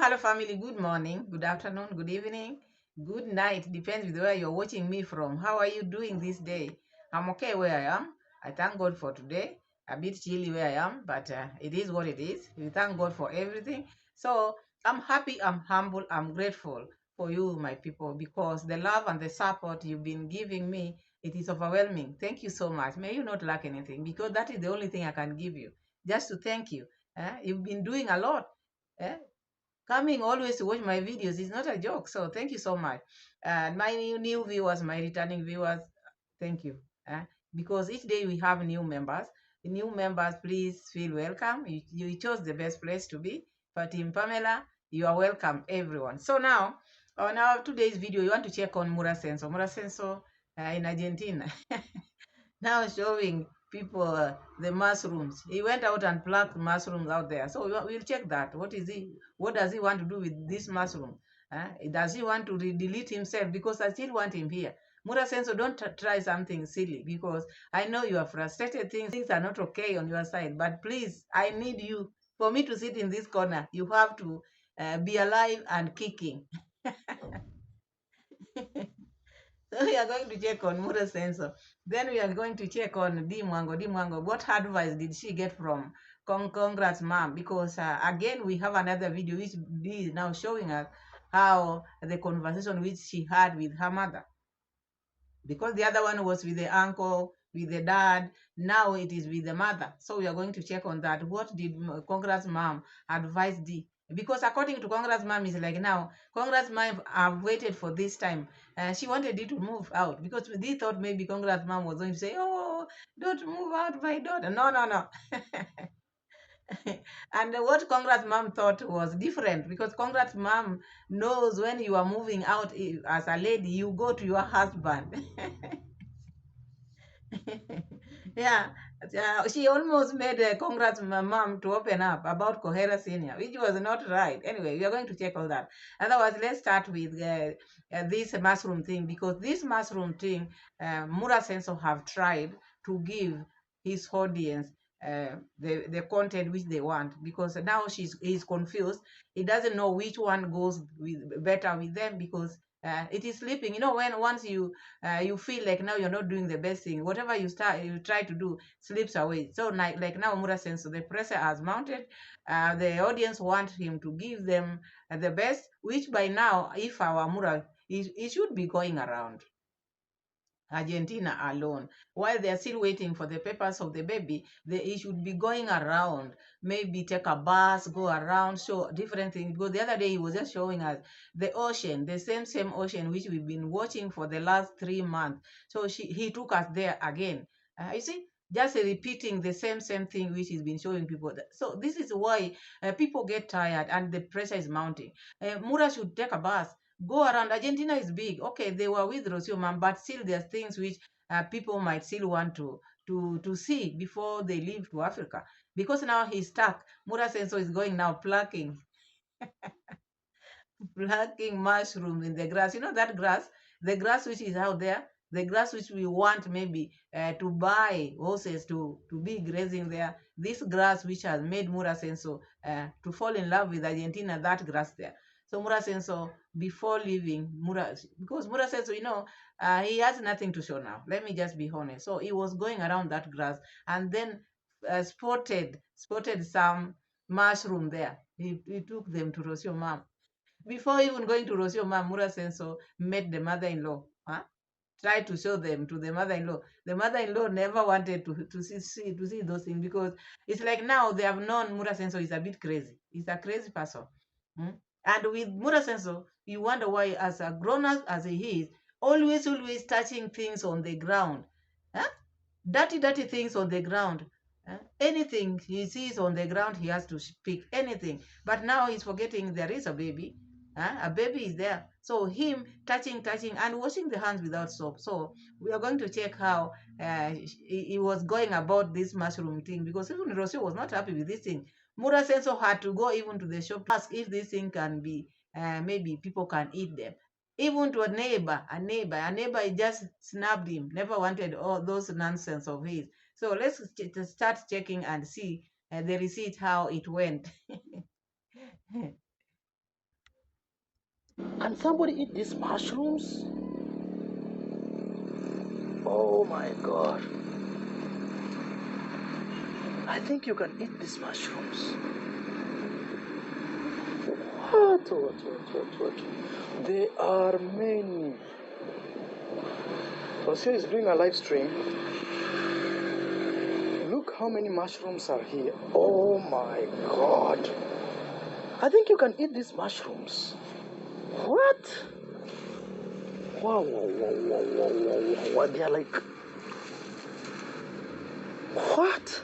Hello, family. Good morning, good afternoon, good evening, good night. Depends with where you're watching me from. How are you doing this day? I'm okay where I am. I thank God for today. A bit chilly where I am, but it is what it is. We thank God for everything. So I'm happy, I'm humble, I'm grateful for you, my people, because the love and the support you've been giving me, it is overwhelming. Thank you so much. May you not lack anything, because that is the only thing I can give you. Just to thank you. You've been doing a lot. Eh? Coming always to watch my videos is not a joke. So thank you so much. And my new viewers, my returning viewers, thank you. Because each day we have new members. The new members, please feel welcome. You chose the best place to be. For Team Pamela, you are welcome, everyone. So now, on our today's video, you want to check on Mura Senso. Mura Senso in Argentina. Now showing people the mushrooms. He went out and plucked mushrooms out there. So we'll check that. What is he? What does he want to do with this mushroom? Does he want to delete himself? Because I still want him here. Mura Senso, don't try something silly, because I know you are frustrated. Things are not okay on your side. But please, I need you. For me to sit in this corner, you have to be alive and kicking. So we are going to check on Muro Sensor. Then we are going to check on D Mwango. D Mwango, what advice did she get from Congrats Mom? Because again, we have another video which D is now showing us how the conversation which she had with her mother. Because the other one was with the uncle, with the dad. Now it is with the mother. So we are going to check on that. What did Congrats Mom advise D? Because according to Congrats Mom, is like now, Congrats Mom have waited for this time. She wanted D to move out, because D thought maybe Congrats Mom was going to say, oh, don't move out, my daughter. No, no, no. And what Congrats Mom thought was different, because Congrats Mom knows when you are moving out as a lady, you go to your husband. Yeah, she almost made Congrats Mom to open up about Kohera Senior, which was not right. Anyway, we are going to check all that. Otherwise, let's start with this mushroom thing, because this mushroom thing, Mura Senso have tried to give his audience the content which they want, because now he's confused. He doesn't know which one goes better with them, because it is sleeping. You know, when once you feel like now you're not doing the best thing, whatever you try to do slips away. So like now Mura Senso, the pressure has mounted. The audience want him to give them the best, which by now, if our Mura, he should be going around Argentina alone. While they're still waiting for the papers of the baby, he should be going around, maybe take a bus, go around, show different things. Because the other day he was just showing us the ocean, the same ocean which we've been watching for the last 3 months. So he took us there again. You see, just repeating the same thing which he's been showing people. So this is why people get tired and the pressure is mounting. Mura should take a bus, go around. Argentina is big. Okay, they were with Rocio Mom, but still there's things which people might still want to see before they leave to Africa. Because now he's stuck. Mura Senso is going now plucking mushrooms in the grass. You know that grass, the grass which is out there, the grass which we want maybe to buy horses to be grazing there. This grass which has made Mura Senso to fall in love with Argentina, that grass there. So Mura Senso, before leaving because Mura Senso, he has nothing to show now. Let me just be honest. So he was going around that grass, and then spotted some mushroom there. He took them to Rocio Mom. Before even going to Rocio Mom, Mura Senso met the mother-in-law. Tried to show them to the mother-in-law. The mother-in-law never wanted to see those things, because it's like now they have known Mura Senso is a bit crazy. He's a crazy person. And with Mura Senso, you wonder why, as a grown-up as he is, always touching things on the ground. Huh? Dirty things on the ground. Anything he sees on the ground, he has to pick anything. But now he's forgetting there is a baby. A baby is there. So him touching and washing the hands without soap. So we are going to check how he was going about this mushroom thing, because even Rocio was not happy with this thing. Mura Senso had to go even to the shop to ask if this thing can be, maybe people can eat them. Even to a neighbor just snapped him, never wanted all those nonsense of his. So let's start checking and see the receipt, how it went. Can somebody eat these mushrooms? Oh my God. I think you can eat these mushrooms. What? There are many. Rocio is doing a live stream. Look how many mushrooms are here. Oh my God. I think you can eat these mushrooms. What? Wow. They are like, what?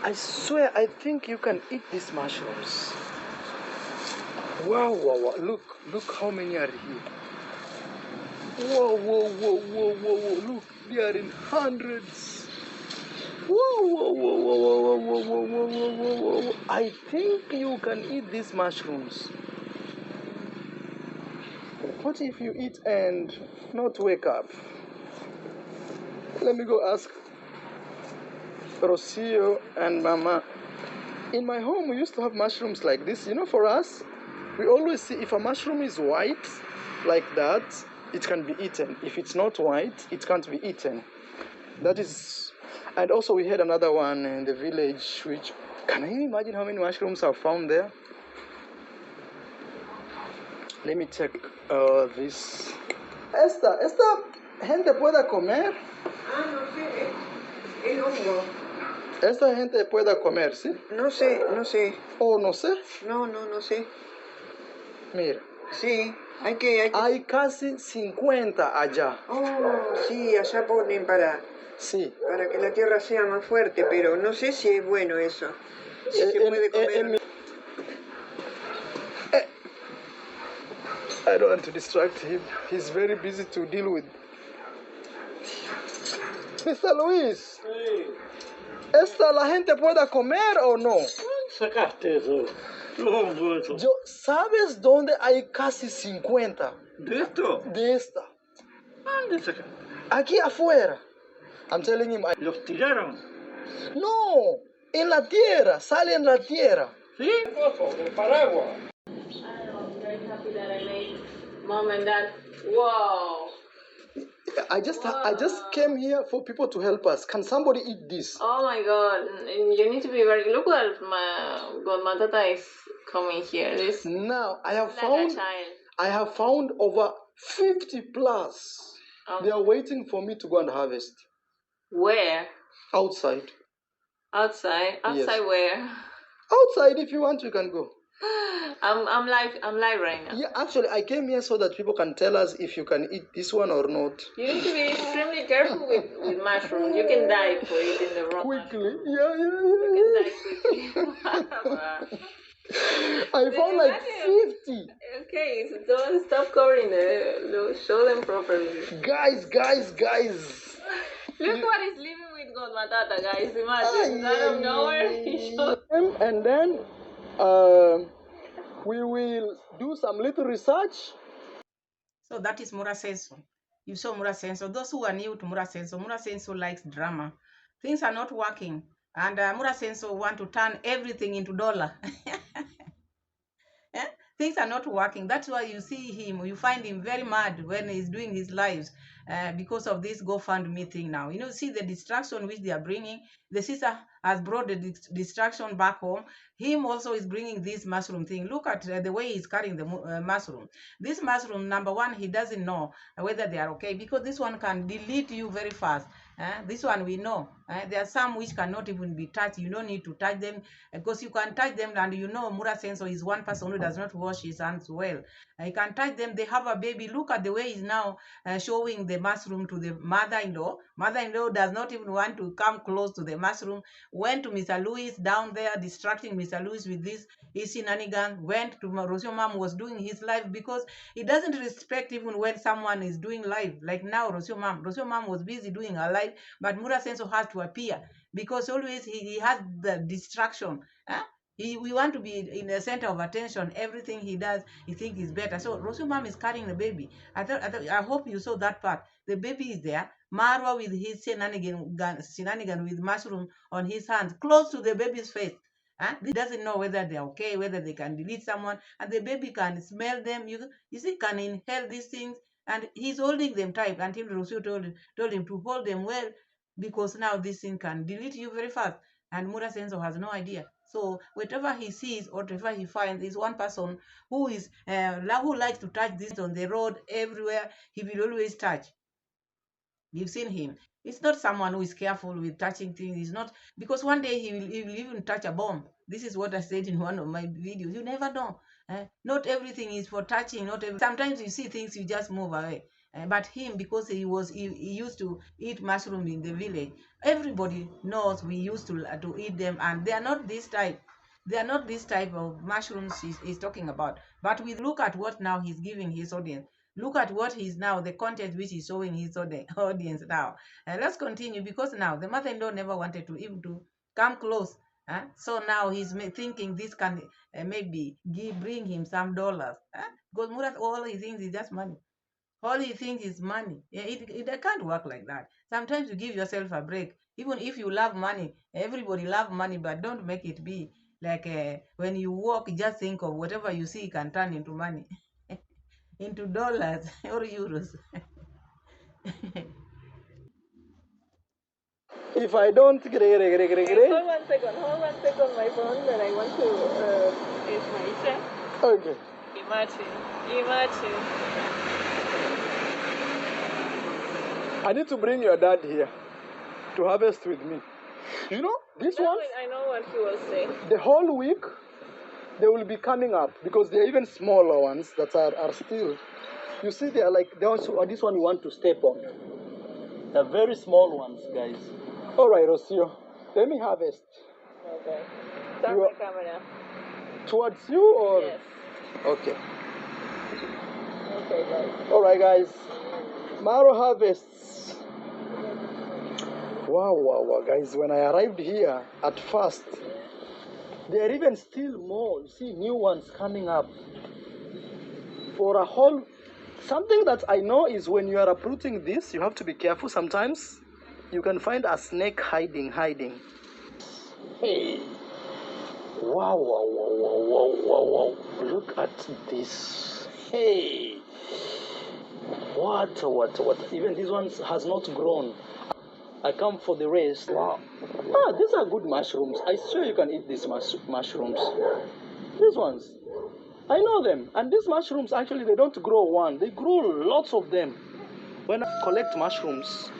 I swear, I think you can eat these mushrooms. Wow. Look how many are here. Whoa. Look, they are in hundreds. Whoa. I think you can eat these mushrooms. What if you eat and not wake up? Let me go ask Rocio and Mama. In my home, we used to have mushrooms like this. You know, for us, we always see if a mushroom is white, like that, it can be eaten. If it's not white, it can't be eaten. That is, and also we had another one in the village, which, can you imagine how many mushrooms are found there? Let me check this. Esta gente puede comer. No sé, es hongo. Esta gente puede comer, ¿sí? No sé. Oh, no sé. No sé. Mira. Sí, hay que... Hay casi 50 allá. Oh, sí, allá ponen para que la tierra sea más fuerte, pero no sé si es bueno eso. Si se puede comer. I don't want to distract him. He's very busy to deal with. Mr. Luis. Sí. ¿Esta la gente puede comer o no? Sacaste eso. No, eso. ¿Sabes dónde hay casi 50? ¿De esto? De esta. ¿Dónde sacaste? Aquí afuera. I'm telling him. ¿Los tiraron? No, en la tierra, sale en la tierra. ¿Sí? El paraguas. I'm very happy that I made Mom and Dad. Wow. I just came here for people to help us. Can somebody eat this? Oh my God! You need to be very. Look what my godmother is coming here. This now I have like found. a child. I have found over 50 plus. They are waiting for me to go and harvest. Where? Outside. Outside. Yes. Where? Outside, if you want, you can go. I'm live right now. Yeah, actually, I came here so that people can tell us if you can eat this one or not. You need to be extremely careful with mushrooms. You can die for eating the wrong Quickly. mushroom. Yeah. You can die quickly. I found like 50. Okay, so don't stop covering it. Show them properly. Guys. Look what is living with Godmatata, guys. Imagine, out of nowhere. And then we will do some little research. So that is Mura Senso. You saw Mura Senso. Those who are new to Mura Senso likes drama. Things are not working. And Mura Senso want to turn everything into dollar. Things are not working. That's why you see him, you find him very mad when he's doing his lives because of this GoFundMe thing now. You know, see the distraction which they are bringing. The sister has brought the distraction back home. Him also is bringing this mushroom thing. Look at the way he's carrying the mushroom. This mushroom, number one, he doesn't know whether they are okay because this one can delete you very fast. This one we know. There are some which cannot even be touched. You don't need to touch them because you can touch them, and you know Mura Senso is one person who does not wash his hands well. You can touch them. They have a baby. Look at the way he's now showing the mushroom to the mother-in-law. Mother-in-law does not even want to come close to the mushroom. Went to Mr. Louis down there, distracting Mr. Louis with this shenanigans. Went to Rocio Mom was doing his live because he doesn't respect even when someone is doing live. Like now, Rocio Mom was busy doing her live, but Mura Senso has to appear because always he has the distraction. We want to be in the center of attention. Everything he does, he thinks is better. So Rocio Mom is carrying the baby. I hope you saw that part. The baby is there. Marwa with his shenanigan with mushroom on his hands, close to the baby's face. He doesn't know whether they're okay, whether they can delete someone, and the baby can smell them. You see, can inhale these things, and he's holding them tight until Rosu told him to hold them well, because now this thing can delete you very fast. And Mura Senso has no idea. So whatever he sees or whatever he finds is one person who is who likes to touch this on the road everywhere. He will always touch. You've seen him. It's not someone who is careful with touching things. He's not, because one day he will even touch a bomb. This is what I said in one of my videos. You never know. Not everything is for touching. Sometimes you see things, you just move away. But him, because he used to eat mushroom in the village. Everybody knows we used to eat them, and they are not this type. They are not this type of mushrooms he's talking about. But we look at what now he's giving his audience. Look at what he's now, the content which he's showing his audience now. Let's continue, because now the mother-in-law never wanted to even to come close. So now he's thinking this can maybe bring him some dollars. Because Murat, all he thinks is just money. All he thinks is money. It can't work like that. Sometimes you give yourself a break. Even if you love money, everybody love money, but don't make it be like when you walk, just think of whatever you see can turn into money. Into dollars or euros. If I don't Hold 1 second, my phone, that I want to is my check. Okay. Imagine. I need to bring your dad here to harvest with me. You know, this one, I know what he was saying. the whole week, they will be coming up because they're even smaller ones that are still. You see, they are like this one you want to step on. They're very small ones, guys. All right, Rocio, let me harvest. Okay. Turn the camera. Towards you or? Yes. Okay. Okay, guys. All right, guys. Maro harvests. Wow, guys. When I arrived here at first, there are even still more. You see new ones coming up. For a whole, something that I know is when you are uprooting this, you have to be careful. Sometimes you can find a snake hiding. Hey. Wow. Look at this. Hey. What? Even this one has not grown. I come for the rest. Wow. These are good mushrooms. I swear you can eat these mushrooms. These ones. I know them. And these mushrooms, actually, they don't grow one. They grow lots of them. When I collect mushrooms,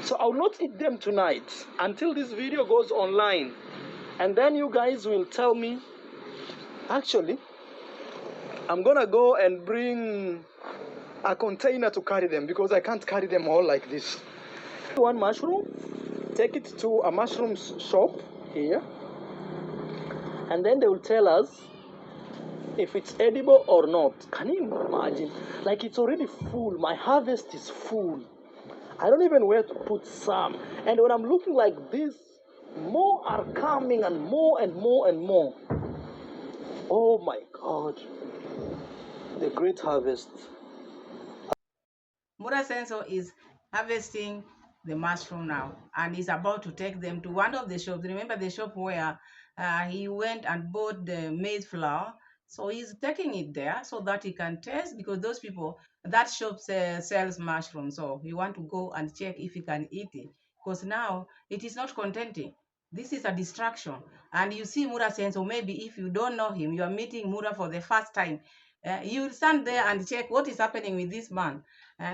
so I will not eat them tonight until this video goes online. And then you guys will tell me, actually, I'm going to go and bring a container to carry them because I can't carry them all like this. One mushroom, take it to a mushroom shop here. And then they will tell us if it's edible or not. Can you imagine? Like, it's already full. My harvest is full. I don't even know where to put some. And when I'm looking like this, more are coming and more and more and more. Oh my God. The great harvest. Mura Senso is harvesting the mushroom now, and he's about to take them to one of the shops. Remember the shop where he went and bought the maize flour? So he's taking it there so that he can taste, because those people, that shop sells mushrooms. So you want to go and check if he can eat it, because now it is not contenting. This is a distraction. And you see Mura Senso, maybe if you don't know him, you are meeting Mura for the first time, you will stand there and check what is happening with this man.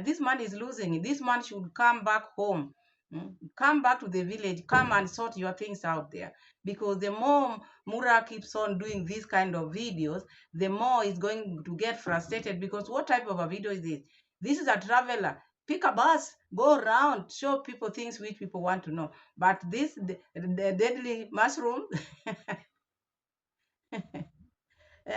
This man is losing. This man should come back home. Come back to the village. Come and sort your things out there. Because the more Mura keeps on doing this kind of videos, the more he's going to get frustrated. Because what type of a video is this? This is a traveler. Pick a bus, go around, show people things which people want to know. But this, the deadly mushroom,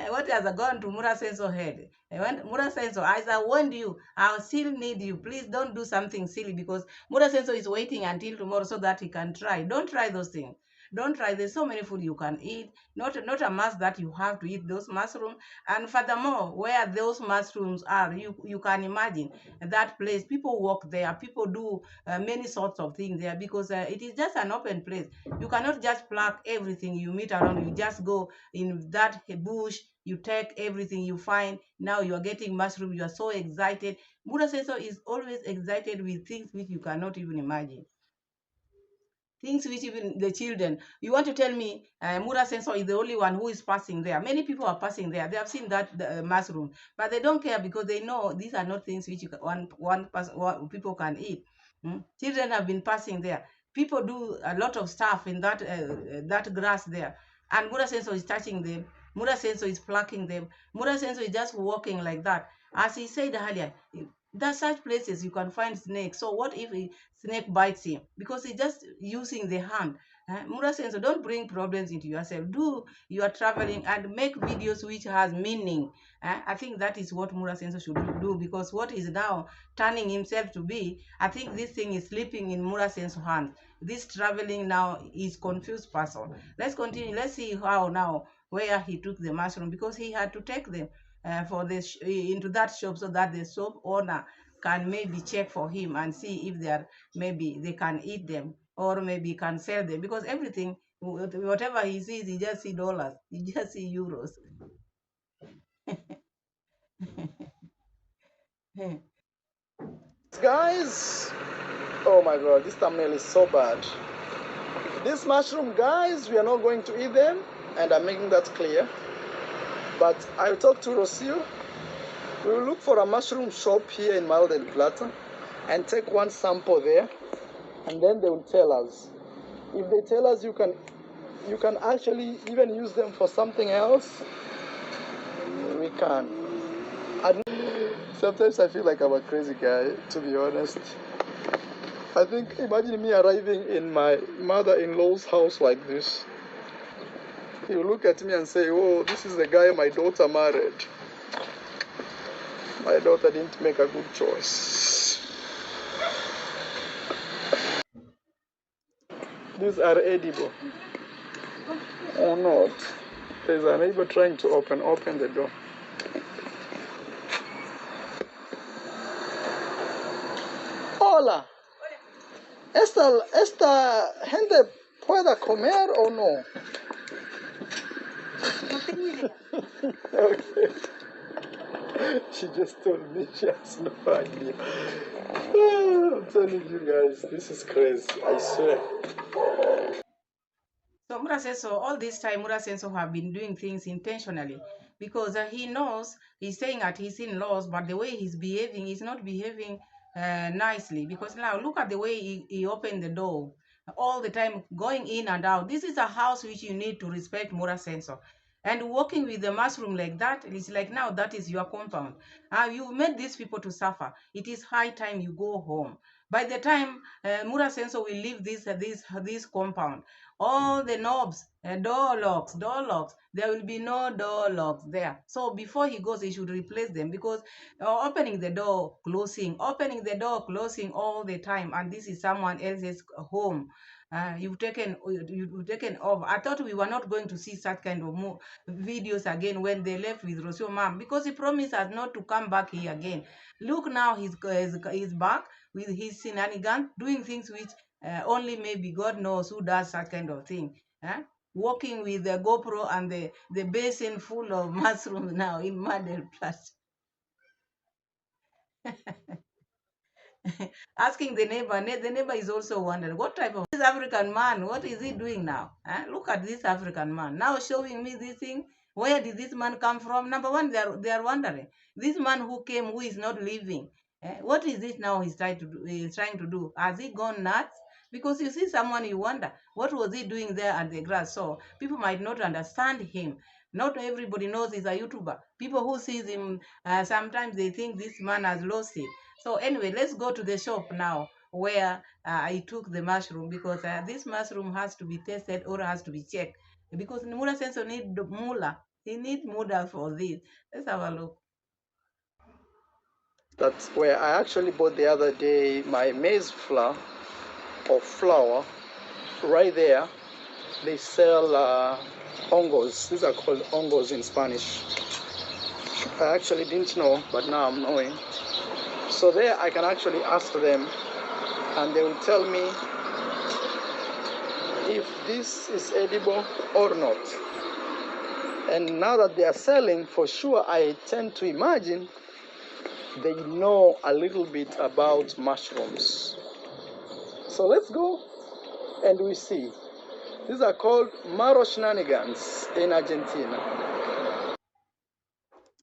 what has gone to Mura Senso head? When Mura Senso, as I warned you, I'll still need you. Please don't do something silly, because Mura Senso is waiting until tomorrow so that he can try. Don't try those things. Don't try. There's so many food you can eat. Not a must that you have to eat those mushrooms. And furthermore, where those mushrooms are, you can imagine that place. People walk there. People do many sorts of things there because it is just an open place. You cannot just pluck everything you meet around. You just go in that bush. You take everything you find. Now you are getting mushroom. You are so excited. Buddha Senso is always excited with things which you cannot even imagine. Things which even the children, you want to tell me Mura Sensor is the only one who is passing there. Many people are passing there. They have seen that mushroom, but they don't care because they know these are not things which one people can eat. Children have been passing there. People do a lot of stuff in that grass there, and Mura Sensor is touching them. Mura Sensor is plucking them. Mura Sensor is just walking like that. As he said earlier, there are such places you can find snakes. So what if a snake bites him? Because he's just using the hand. Mura Senso, don't bring problems into yourself. Do you are traveling and make videos which has meaning. I think that is what Mura Senso should do, because what is now turning himself to be, I think this thing is slipping in Mura Senso hands. This traveling now is confused person. Let's continue. Let's see how now where he took the mushroom, because he had to take them for this into that shop so that the shop owner can maybe check for him and see if they are, maybe they can eat them or maybe can sell them, because everything whatever he sees, he just see dollars, he just see euros. Guys, oh my god, this thumbnail is so bad. This mushroom, guys, we are not going to eat them, and I'm making that clear. But I talked to Rocio. We will look for a mushroom shop here in Mar del Plata and take one sample there, and then they will tell us. If they tell us you can actually even use them for something else, we can. And sometimes I feel like I'm a crazy guy, to be honest. I think, imagine me arriving in my mother-in-law's house like this. You look at me and say, oh, this is the guy my daughter married. My daughter didn't make a good choice. These are edible. Or not. There's a neighbor trying to open the door. Hola. ¿Esta gente puede comer o no? Okay. She just told me she has no idea. I'm telling you guys, this is crazy, I swear. So Mura Senso, all this time Mura Senso have been doing things intentionally, because he knows he's staying at his in-laws, but the way he's behaving, he's not behaving nicely. Because now look at the way he opened the door all the time, going in and out. This is a house which you need to respect Mura Senso. And walking with the mushroom like that, it's like now that is your compound. You've made these people to suffer. It is high time you go home. By the time Mura Senso will leave this compound, all the knobs, door locks, there will be no door locks there. So before he goes, he should replace them, because opening the door, closing all the time, and this is someone else's home. You've taken off. I thought we were not going to see such kind of videos again when they left with Rocio mom, because he promised us not to come back here again. Look now, he's back with his shenanigans, doing things which only maybe God knows who does such kind of thing. Walking with the GoPro and the basin full of mushrooms now in Mar del Plata. Asking the neighbor is also wondering, what type of this African man, what is he doing now? Look at this African man now showing me this thing. Where did this man come from? Number one, they are wondering. This man who came, who is not living, what is it now he's trying to do? Has he gone nuts? Because you see someone, you wonder, what was he doing there at the grass? So people might not understand him. Not everybody knows he's a YouTuber. People who sees him, sometimes they think this man has lost it. So anyway, let's go to the shop now where I took the mushroom, because this mushroom has to be tested or has to be checked, because Mula Senso need mula. He needs mula for this. Let's have a look. That's where I actually bought the other day my maize flour, or flour, right there. they sell hongos. These are called hongos in Spanish. I actually didn't know, but now I'm knowing. So there I can actually ask them, and they will tell me if this is edible or not. And now that they are selling, for sure, I tend to imagine they know a little bit about mushrooms. So let's go and we see. These are called Muro shenanigans in Argentina.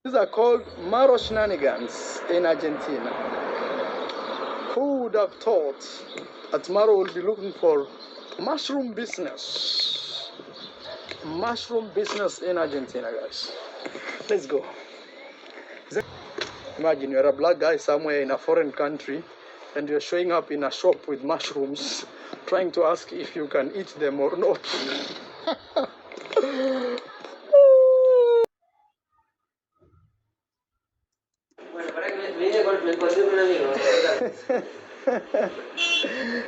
These are called Muro shenanigans in Argentina. Who would have thought that Muro will be looking for mushroom business? Mushroom business in Argentina, guys. Let's go. Imagine you're a black guy somewhere in a foreign country and you're showing up in a shop with mushrooms trying to ask if you can eat them or not.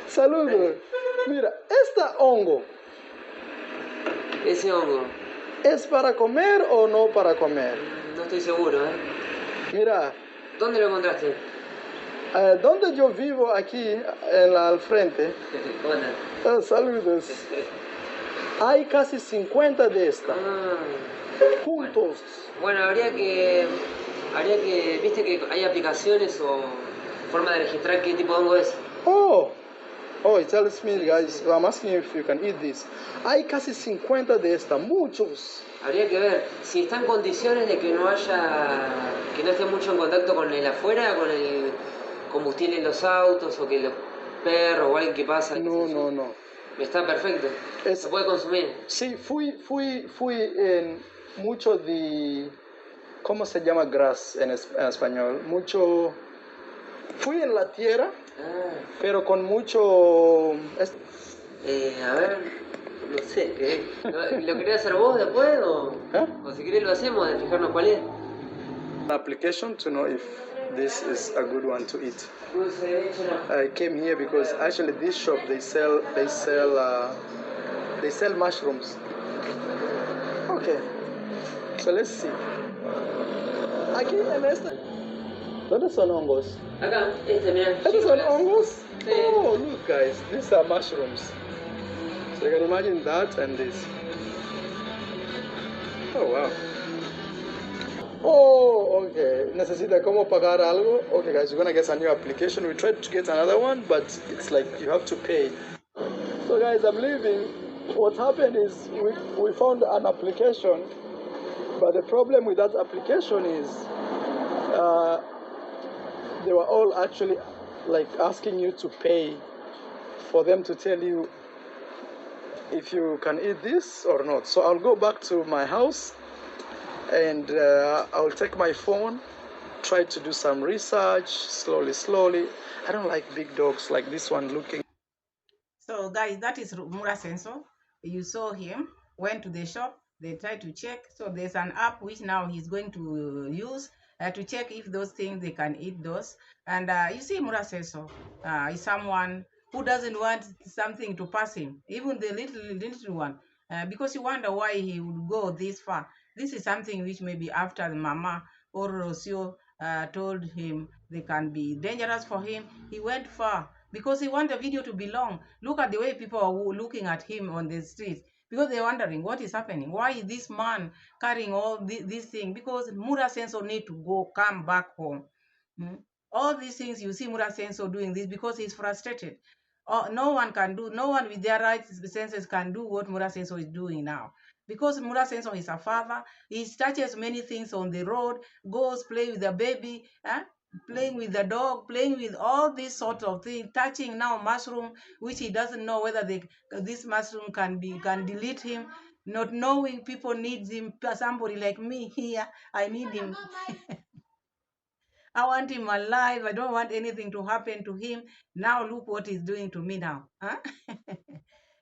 Saludos. Mira, esta hongo. Ese hongo. ¿Es para comer o no para comer? No estoy seguro, ¿eh? Mira. ¿Dónde lo encontraste? Donde yo vivo aquí, al frente. Hola. Saludos. Hay casi 50 de estas. Juntos. Bueno, habría que, viste que hay aplicaciones o forma de registrar qué tipo de hongo es. Oh, it tells me, guys, I'm asking you if you can eat this. Hay casi 50 de estas, muchos. Habría que ver si está en condiciones de que no esté mucho en contacto con el afuera, con el combustible en los autos o que los perros o alguien que pasa. No. Está perfecto. Se puede consumir. Sí, fui en mucho de, ¿cómo se llama grass en español? Fui en la tierra, pero con mucho... A ver, no sé, ¿qué? ¿Lo querés hacer vos después o si querés lo hacemos, de fijarnos cuál es? An application to know if this is a good one to eat. I came here because actually this shop they sell mushrooms. Okay, so let's see. Aquí en este. ¿Dónde son hongos? Acá, mira. ¿Estos son hongos? Sí. Oh, look guys, these are mushrooms. So you can imagine that and this. Oh wow. Oh, okay. Necesita cómo pagar algo. Okay, guys, you're gonna get a new application. We tried to get another one, but it's like you have to pay. So, guys, I'm leaving. What happened is we found an application, but the problem with that application is they were all actually like asking you to pay for them to tell you if you can eat this or not. So I'll go back to my house and I'll take my phone, try to do some research slowly. I don't like big dogs like this one looking. So guys, that is Mura Sensor. You saw him, went to the shop, they tried to check. So there's an app which now he's going to use to check if those things, they can eat those. And you see Mura Sensor is someone who doesn't want something to pass him, even the little one, because you wonder why he would go this far. This is something which maybe after the mama or Rocio told him they can be dangerous for him, he went far because he wants the video to belong. Look at the way people are looking at him on the streets because they're wondering what is happening. Why is this man carrying all these things? Because Mura Sensor need to come back home. All these things you see Mura Sensor doing this because he's frustrated. No one with their right senses can do what Mura Sensor is doing now. Because Mura Sensor is a father, he touches many things on the road, goes play with the baby, playing with the dog, playing with all these sort of things, touching now mushroom, which he doesn't know whether this mushroom can delete him, not knowing people need him. Somebody like me here, I need him. I want him alive. I don't want anything to happen to him. Now look what he's doing to me now.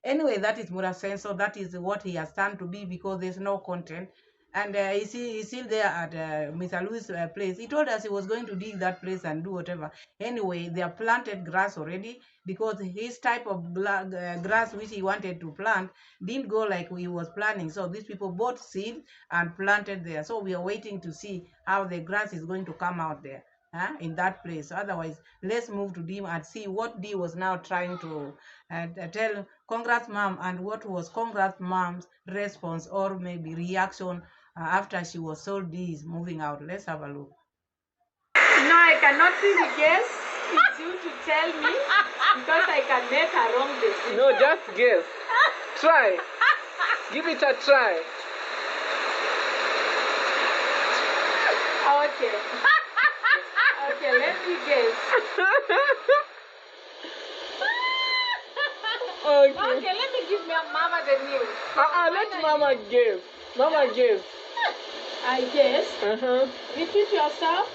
Anyway, that is Mura Sensor. That is what he has turned to be because there's no content. And he's still there at Mr. Louis' place. He told us he was going to dig that place and do whatever. Anyway, they have planted grass already because his type of grass which he wanted to plant didn't go like he was planning. So these people bought seed and planted there. So we are waiting to see how the grass is going to come out there. In that place. Otherwise, let's move to Dim and see what D was now trying to tell Congrats Mom and what was Congrats Mom's response or maybe reaction after she was told D is moving out. Let's have a look. No, I cannot really guess. It's you to tell me because I can make a wrong decision. No, just guess. Try. Give it a try. Okay. Okay, let me guess. Okay, let me give Mama the news. Let Mama guess. Mama guess. I guess. Uh-huh. Repeat yourself.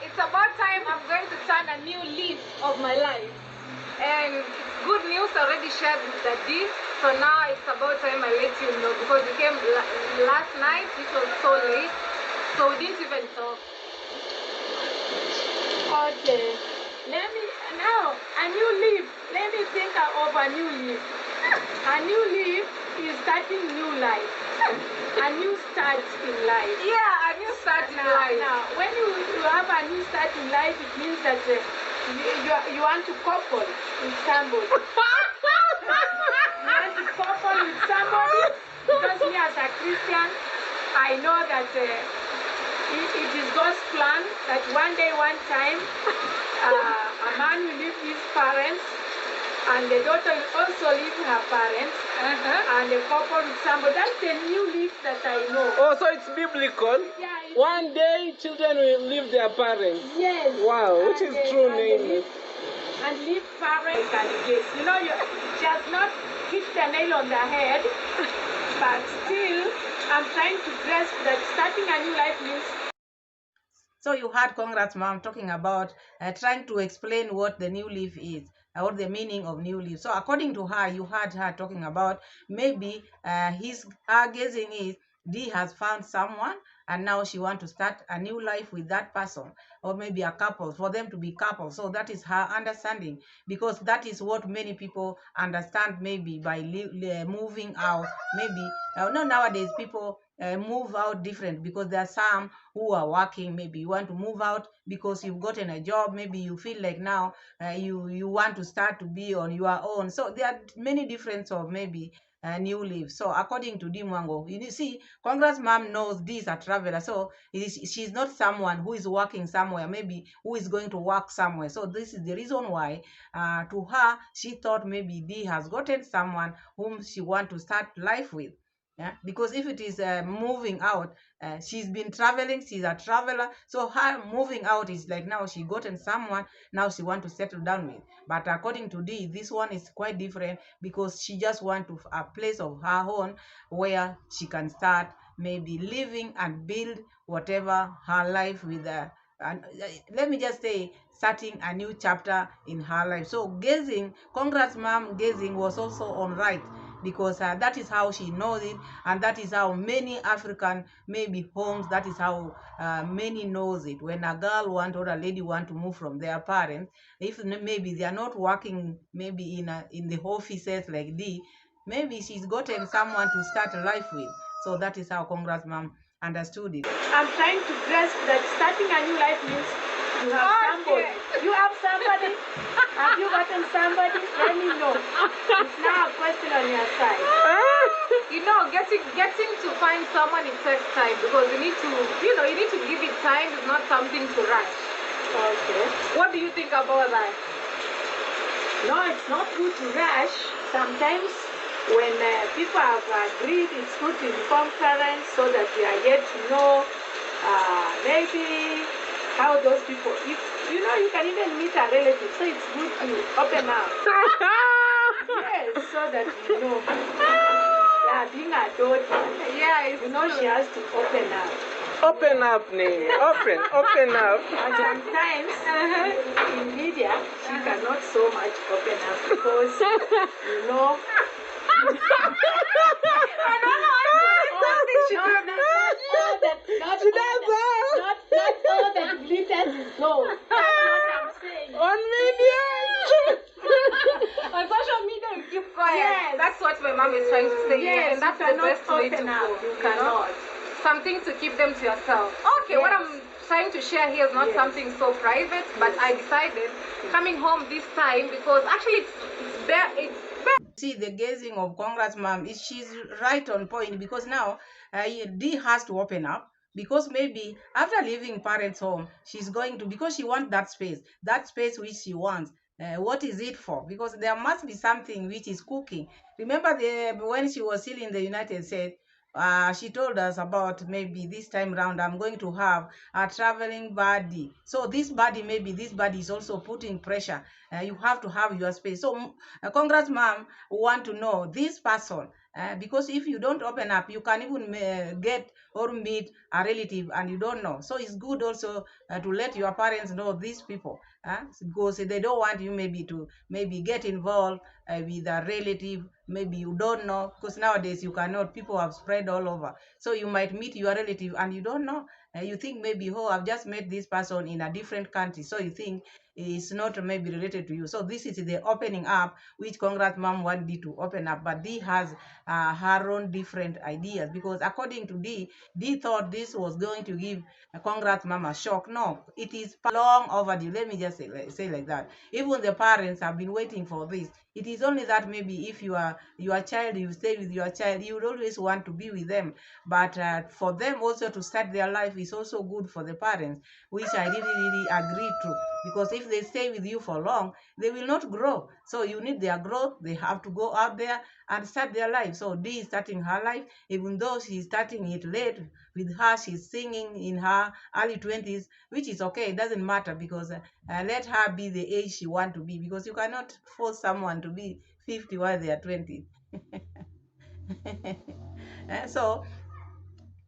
It's about time I'm going to turn a new leaf of my life. And good news already shared with Daddy. So now it's about time I let you know because we came last night, which was so late. So we didn't even talk. Okay. Now, a new leaf. Let me think of a new leaf. A new leaf is starting new life. A new start in life. Yeah, a new start in life. Now, when you have a new start in life, it means that you want to couple with somebody. You want to couple with somebody because me as a Christian, I know that it is God's plan that one day, one time, a man will leave his parents and the daughter will also leave her parents and the couple with somebody. That's the new leaf that I know. Oh, so it's biblical? Yeah. One day children will leave their parents. Yes. Wow, which is true name. And leave parents and kids. You know, she has not hit the nail on the head, but still, I'm trying to grasp that starting a new life means. So you heard Congrats Mom talking about trying to explain what the new leaf is, or the meaning of new leaf. So according to her, you heard her talking about maybe her guessing is D has found someone and now she wants to start a new life with that person, or maybe a couple, for them to be couples. So that is her understanding, because that is what many people understand maybe by moving out. Maybe no, nowadays people move out different, because there are some who are working. Maybe you want to move out because you've gotten a job. Maybe you feel like now you want to start to be on your own. So there are many different of maybe new leaf. So according to Dimwango, you see, Congrats Mom knows D is a traveler. So she's not someone who is working somewhere, maybe who is going to work somewhere. So this is the reason why to her, she thought maybe D has gotten someone whom she want to start life with. Yeah, because if it is moving out, she's been traveling, she's a traveler, so her moving out is like now she gotten someone, now she want to settle down with. But according to D, this one is quite different, because she just want to a place of her own where she can start maybe living and build whatever her life with her. And let me just say, starting a new chapter in her life. So guessing, Congrats Mom guessing was also on right, because that is how she knows it, and that is how many African maybe homes, that is how many knows it. When a girl want or a lady want to move from their parents, if maybe they are not working maybe in the offices like D, maybe she's gotten someone to start a life with. So that is how Congrats Mom understood it. I'm trying to grasp that starting a new life means you have somebody. You have somebody. Have you gotten somebody? Let me know. It's now a question on your side. You know, getting to find someone, it takes time, because you need to give it time. It's not something to rush. Okay. What do you think about that? No, it's not good to rush. Sometimes when people have agreed, it's good to inform parents so that they are yet to know maybe how those people, you know, you can even meet a relative, so it's good to open up. Yes, so that you know. Yeah, being a daughter, you know, she has to open up. Open up, name. Open up. And sometimes in media, she cannot so much open up because, you know. not She all does that, that. not all that glitters is gold. That's what I'm saying. On videos. On social media, you keep quiet. Yes. That's what my mom is trying to say. Yes, and that's you the cannot best way to open go. up. You know? cannot. Something to keep them to yourself. Okay, what Yes. I'm trying to share here is not something so private, but I decided coming home this time because actually it's bare. See the gazing of Congrats mom is she's right on point because now D has to open up because maybe after leaving parents home she's going to because she wants that space which she wants. What is it for? Because there must be something which is cooking. Remember when she was still in the United States, she told us about maybe this time round I'm going to have a traveling buddy. So this buddy, maybe this buddy is also putting pressure. You have to have your space. So congrats mom want to know this person because if you don't open up you can even get or meet a relative and you don't know. So it's good also to let your parents know these people because they don't want you maybe to get involved with a relative maybe you don't know, because nowadays you cannot, people have spread all over, so you might meet your relative and you don't know. You think maybe, oh, I've just met this person in a different country, so you think it's not maybe related to you. So this is the opening up which congrats mom want D to open up, but D has her own different ideas, because according to D thought this was going to give congrats mom a shock. No, it is long overdue. Let me just say like that. Even the parents have been waiting for this. It is only that maybe if you are your child, you stay with your child, you would always want to be with them. But for them also to start their life is also good for the parents, which I really agree to. Because if they stay with you for long, they will not grow. So you need their growth. They have to go out there and start their life. So D is starting her life, even though she's starting it late. With her, she's singing in her early 20s, which is okay. It doesn't matter, because let her be the age she wants to be, because you cannot force someone to be 50 while they are 20. So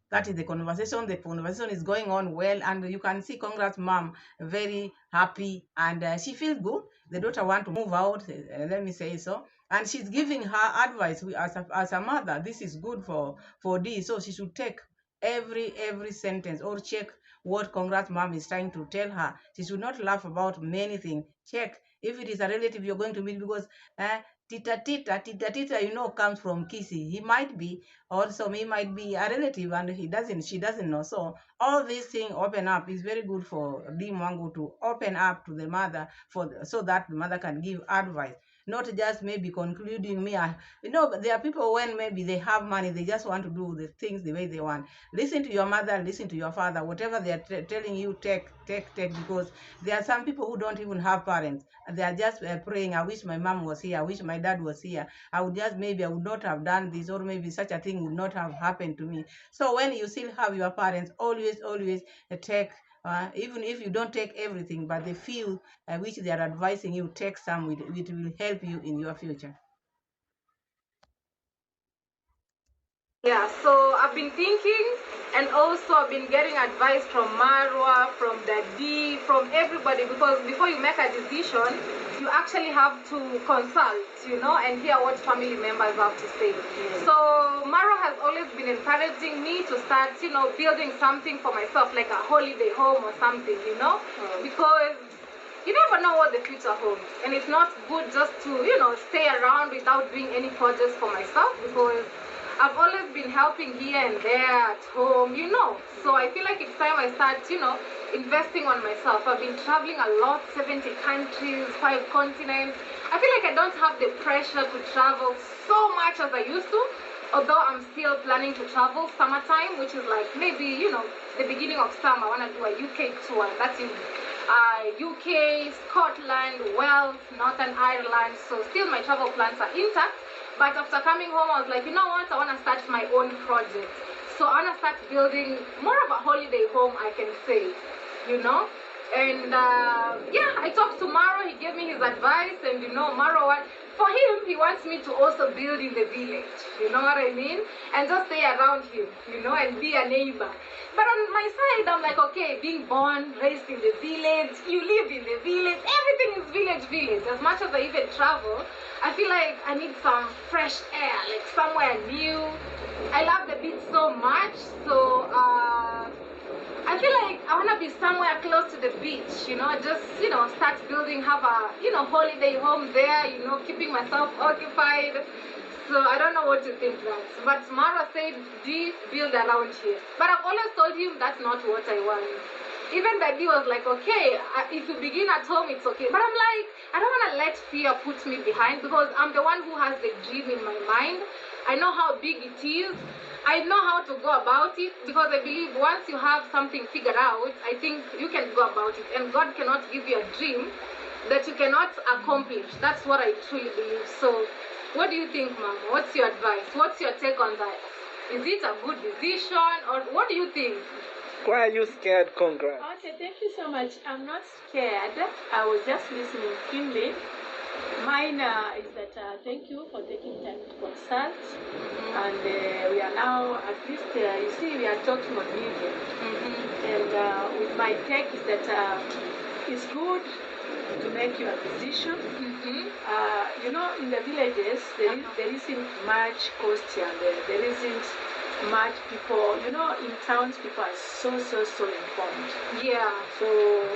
that is the conversation. The conversation is going on well, and you can see congrats mom very happy, and she feels good. The daughter want to move out, let me say so, and she's giving her advice as a mother. This is good for D, so she should take every sentence, or check what congrats mom is trying to tell her. She should not laugh about many things. Check if it is a relative you're going to meet, because tita, you know, comes from kissy. He might be also, he might be a relative and she doesn't know. So all these things open up is very good for D Mwangu to open up to the mother, so that the mother can give advice, not just maybe concluding me. There are people when maybe they have money, they just want to do the things the way they want. Listen to your mother, listen to your father, whatever they are telling you, take, because there are some people who don't even have parents. They are just praying, I wish my mom was here, I wish my dad was here, I would not have done this, or maybe such a thing would not have happened to me. So when you still have your parents, always take, even if you don't take everything, but the few which they are advising you, take some, which will help you in your future. Yeah, so I've been thinking, and also I've been getting advice from Marwa, from Daddy, from everybody, because before you make a decision, you actually have to consult, and hear what family members have to say. Yes. So Marwa has always been encouraging me to start, building something for myself, like a holiday home or something, because you never know what the future holds, and it's not good just to, stay around without doing any projects for myself, because I've always been helping here and there at home, So I feel like it's time I start, investing on myself. I've been traveling a lot, 70 countries, 5 continents. I feel like I don't have the pressure to travel so much as I used to, although I'm still planning to travel summertime, which is like maybe, the beginning of summer. I want to do a UK tour. That's in UK, Scotland, Wales, Northern Ireland. So still my travel plans are intact. But after coming home, I was like, you know what? I want to start my own project. So I want to start building more of a holiday home, I can say, And I talked to Muro. He gave me his advice. And, Muro, for him, he wants me to also build in the village. You know what I mean? And just stay around him, and be a neighbor. But on my side, I'm like, okay, being born, raised in the village, you live in the village, everything is village. As much as I even travel, I feel like I need some fresh air, like somewhere new. I love the beach so much, so I feel like I want to be somewhere close to the beach, just, start building, have a, holiday home there, keeping myself occupied. So I don't know what to think that. But Mara said, build around here. But I've always told him that's not what I want. Even Daddy was like, okay, if you begin at home, it's okay. But I'm like, I don't want to let fear put me behind, because I'm the one who has the dream in my mind. I know how big it is. I know how to go about it, because I believe once you have something figured out, I think you can go about it. And God cannot give you a dream that you cannot accomplish. That's what I truly believe. So what do you think, Mama? What's your advice? What's your take on that? Is it a good decision, or what do you think? Why are you scared, Congrats? Okay, thank you so much. I'm not scared. I was just listening keenly. Mine is that thank you for taking time to consult. And we are now, at least, you see, we are talking on media. And with my take is that it's good to make your decision. In the villages, there isn't much cost, and there isn't much people. In towns, people are so informed. Yeah. So,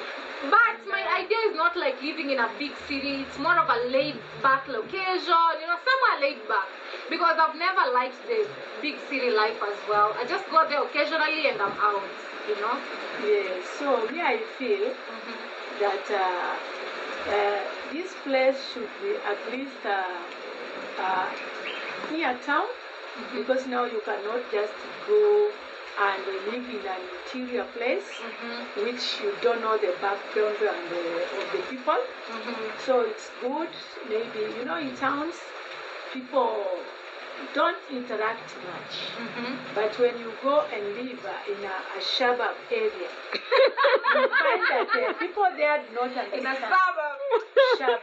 but my idea is not like living in a big city. It's more of a laid-back location, somewhere laid-back. Because I've never liked the big city life as well. I just go there occasionally and I'm out, Yeah, so me, I feel that this place should be at least near town, because now you cannot just go and live in an interior place, which you don't know the background of the people. So it's good, maybe, in towns, people don't interact much. But when you go and live in a suburb area, you find that people there do not understand. In a suburb.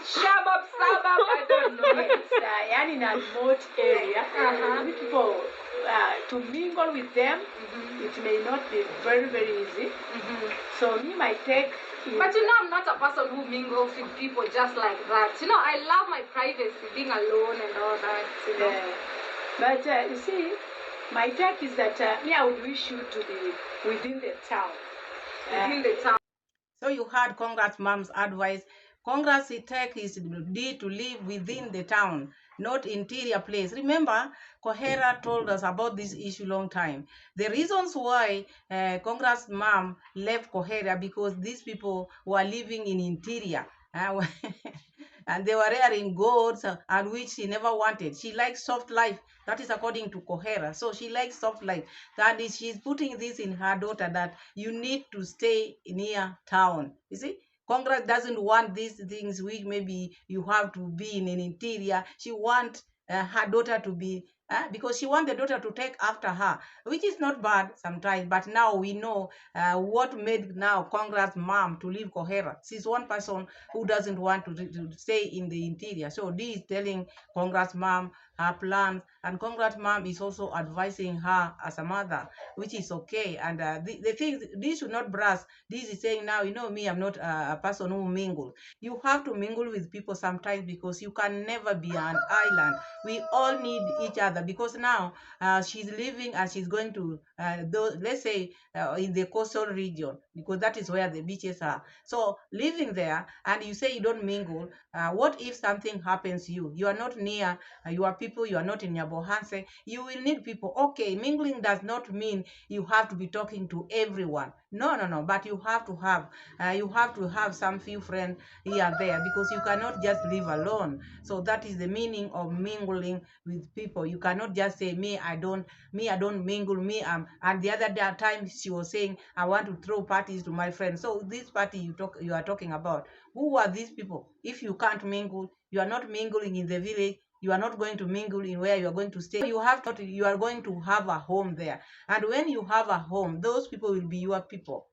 Suburb, I don't know. It's in a remote area. People, to mingle with them, it may not be very, very easy. So me, my take is... But I'm not a person who mingles with people just like that. I love my privacy, being alone and all that. But you see, my take is that I would wish you to be within the town. Within the town. So you heard Congrats Mom's advice. Congrats take is need to live within the town, not interior place. Remember, Kohera told us about this issue long time. The reasons why Congrats Mom left Kohera, because these people were living in interior. And they were rearing goats, and which she never wanted. She likes soft life. That is according to Kohera. So she likes soft life. That is, she's putting this in her daughter, that you need to stay near town. You see? Congress doesn't want these things which maybe you have to be in an interior. She wants her daughter to be, because she wants the daughter to take after her, which is not bad sometimes. But now we know what made now Congress mom to leave Kohera. She's one person who doesn't want to stay in the interior. So this is telling Congress mom her plans, and Congrats mom is also advising her as a mother, which is okay. And the thing, this should not brass. This is saying now, me, I'm not a person who mingle. You have to mingle with people sometimes, because you can never be an island. We all need each other, because now she's living and she's going to, let's say, in the coastal region, because that is where the beaches are. So living there, and you say you don't mingle, what if something happens to you? You are not near your people, you are not in Nyabohanse, you will need people. Okay, mingling does not mean you have to be talking to everyone. No, but you have to have some few friends here and there, because you cannot just live alone. So that is the meaning of mingling with people. You cannot just say, I don't mingle, and the other time she was saying, I want to throw parties to my friends. So this party you are talking about, who are these people? If you can't mingle, you are not mingling in the village, you are not going to mingle in where you are going to stay. You are going to have a home there. And when you have a home, those people will be your people.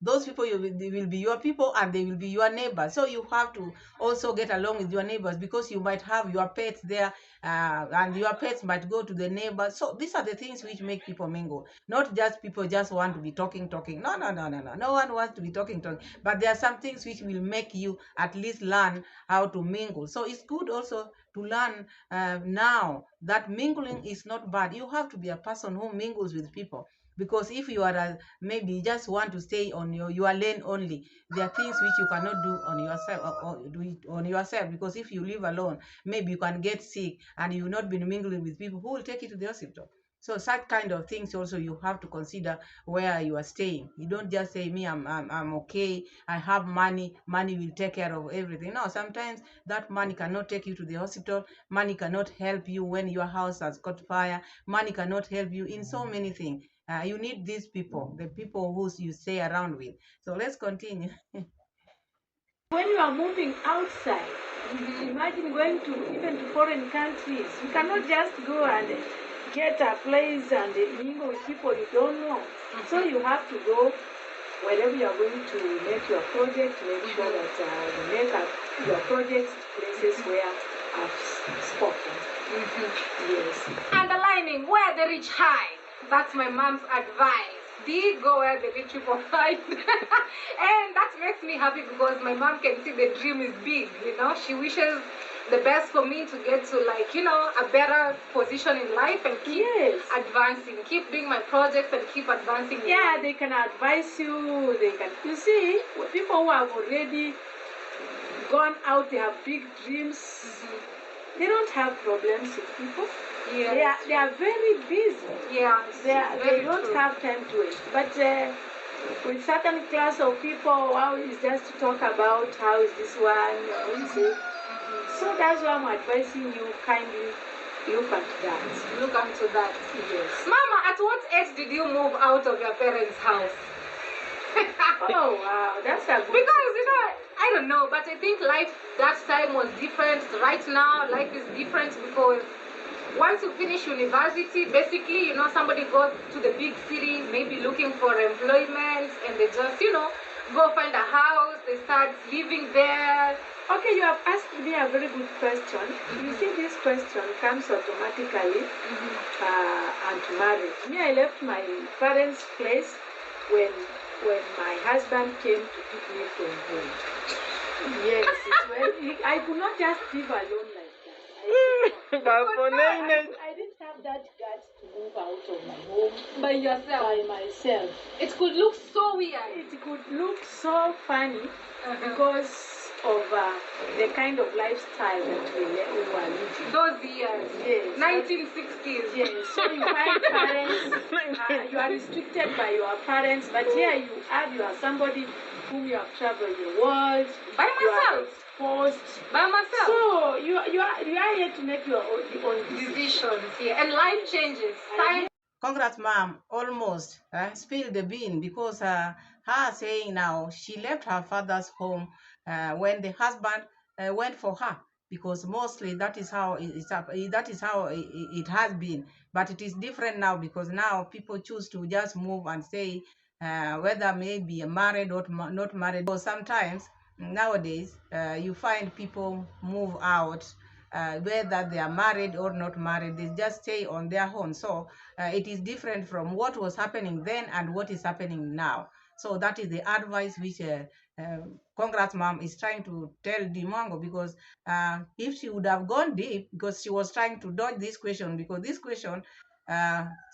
Those people will be your people, and they will be your neighbors. So you have to also get along with your neighbors, because you might have your pets there, and your pets might go to the neighbors. So these are the things which make people mingle. Not just people just want to be talking. No. No one wants to be talking. But there are some things which will make you at least learn how to mingle. So it's good also to learn now that mingling is not bad. You have to be a person who mingles with people. Because if you are maybe you just want to stay on your lane only, there are things which you cannot do on yourself, or do it on yourself, because if you live alone, maybe you can get sick and you not been mingling with people who will take you to the hospital. So such kind of things also you have to consider where you are staying. You don't just say, me, I'm okay, I have money will take care of everything. No, sometimes that money cannot take you to the hospital. Money cannot help you when your house has caught fire. Money cannot help you in so many things. You need these people, the people who you stay around with. So let's continue. When you are moving outside, imagine going to even to foreign countries. You cannot just go and get a place and mingle with people you don't know. So you have to go wherever you are going to make your project, make sure that you make your projects places where I've spoken. Yes. Underlining where the rich hide. That's my mom's advice. Go where the rich people hide. And that makes me happy because my mom can see the dream is big, you know. She wishes the best for me to get to, like, you know, a better position in life and keep advancing, keep doing my projects and keep advancing. Yeah, they can advise you. They can, you see, people who have already gone out, they have big dreams. They don't have problems with people. Yeah, they are very busy. Yeah, they don't have time to it. But with certain class of people, how is just to talk about how is this one, you see. So that's why I'm advising you, kindly look at that. Look into that. Yes. Mama, at what age did you move out of your parents' house? Oh wow, that's a good. Because, you know, I don't know, but I think life that time was different. Right now, life is different because once you finish university, basically, you know, somebody goes to the big city, maybe looking for employment, and they just, you know, go find a house, they start living there. Okay, you have asked me a very good question. You see, this question comes automatically and marriage. Me, I left my parents' place when my husband came to pick me from home. Yes, I could not just live alone like that. I didn't have that guts to move out of my home by yourself. By myself. It could look so weird. It could look so funny because of the kind of lifestyle that we were living. Those years. Yes. 1960s. Yes. So you find parents, you are restricted by your parents, but here you are somebody whom you have traveled the world. By myself. By myself. So you are here to make your own decisions. Yeah. And life changes. Congrats, mom. Almost spilled the bean because her saying now she left her father's home when the husband went for her, because mostly that is how it has been. But it is different now because now people choose to just move and stay, whether maybe married or not married. Or sometimes nowadays you find people move out. Whether they are married or not married, they just stay on their own. So it is different from what was happening then and what is happening now. So that is the advice which Congrats mom is trying to tell Dimongo, because if she would have gone deep, because she was trying to dodge this question, because this question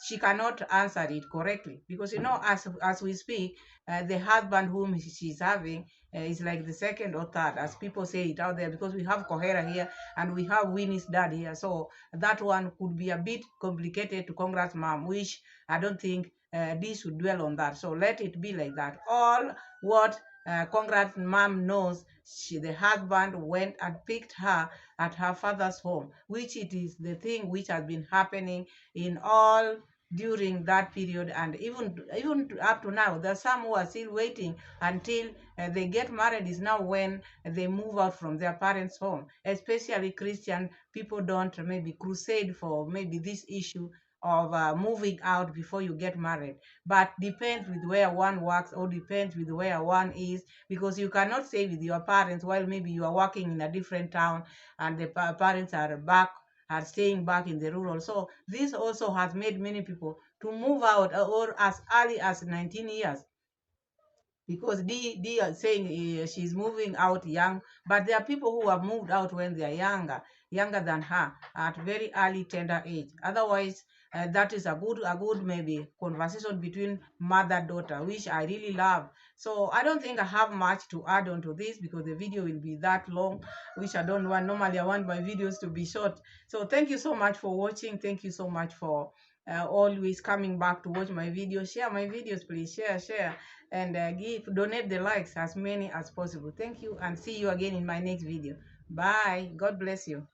she cannot answer it correctly, because, you know, as we speak, the husband whom she's having is like the second or third, as people say it out there, because we have Kohera here and we have Winnie's dad here. So that one could be a bit complicated to Congrats mom, which I don't think this should dwell on that. So let it be like that. All what Congrats mom knows, the husband went and picked her at her father's home, which it is the thing which has been happening in all during that period, and even up to now. There's some who are still waiting until they get married. Is now when they move out from their parents' home. Especially Christian people don't maybe crusade for maybe this issue of moving out before you get married, but depends with where one works or depends with where one is, because you cannot stay with your parents while maybe you are working in a different town and the parents are staying back in the rural. So this also has made many people to move out or as early as 19 years, because D is saying she's moving out young, but there are people who have moved out when they are younger than her, at very early tender age. Otherwise, that is a good maybe conversation between mother-daughter, which I really love. So I don't think I have much to add on to this because the video will be that long, which I don't want. Normally I want my videos to be short. So thank you so much for watching. Thank you so much for always coming back to watch my videos. Share my videos, please. Share, and donate the likes, as many as possible. Thank you, and see you again in my next video. Bye. God bless you.